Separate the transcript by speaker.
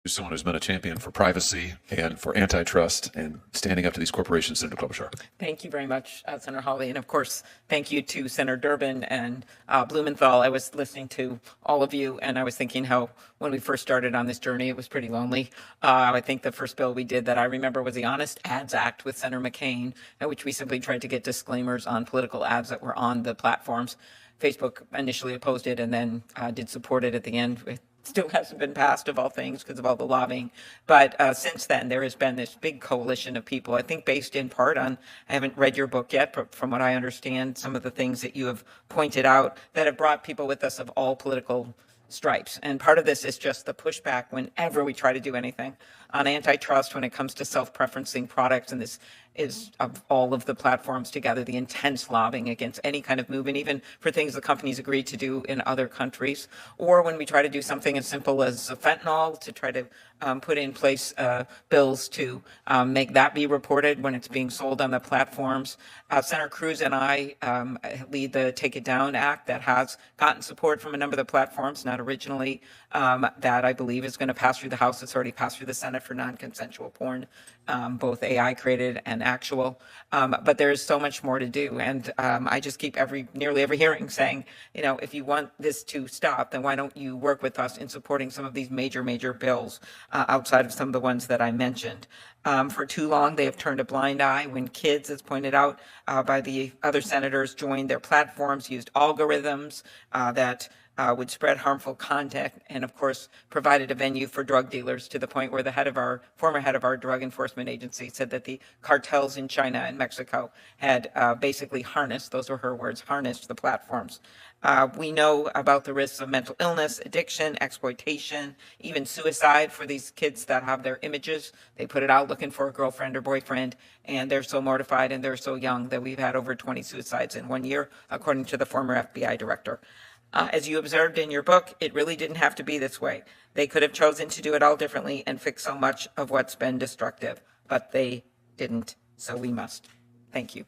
Speaker 1: Someone who's been a champion for privacy and for antitrust and standing up to these corporations, Senator Klobuchar.
Speaker 2: Thank you very much, Senator Hawley. And of course, thank you to Senator Durbin and Blumenthal. I was listening to all of you, and I was thinking how when we first started on this journey, it was pretty lonely. I think the first bill we did that I remember was the Honest Ads Act with Senator McCain, in which we simply tried to get disclaimers on political ads that were on the platforms. Facebook initially opposed it and then did support it at the end. It still hasn't been passed, of all things, because of all the lobbying. But since then, there has been this big coalition of people, I think based in part on, I haven't read your book yet, but from what I understand, some of the things that you have pointed out that have brought people with us of all political stripes. And part of this is just the pushback whenever we try to do anything on antitrust when it comes to self-preferencing products. And this is of all of the platforms together, the intense lobbying against any kind of movement, even for things the companies agree to do in other countries. Or when we try to do something as simple as fentanyl, to try to put in place bills to make that be reported when it's being sold on the platforms. Senator Cruz and I lead the Take It Down Act that has gotten support from a number of the platforms, not originally, that I believe is going to pass through the House. It's already passed through the Senate for non-consensual porn, both AI created and actual. But there's so much more to do. And I just keep nearly every hearing saying, if you want this to stop, then why don't you work with us in supporting some of these major bills outside of some of the ones that I mentioned. For too long, they have turned a blind eye when kids, as pointed out by the other senators, joined their platforms, used algorithms that would spread harmful content, and of course provided a venue for drug dealers, to the point where the former head of our drug enforcement agency said that the cartels in China and Mexico had basically harnessed, those were her words, harnessed the platforms. We know about the risks of mental illness, addiction, exploitation, even suicide for these kids that have their images. They put it out looking for a girlfriend or boyfriend, and they're so mortified and they're so young that we've had over 20 suicides in 1 year, according to the former FBI director. As you observed in your book, it really didn't have to be this way. They could have chosen to do it all differently and fix so much of what's been destructive, but they didn't, so we must. Thank you.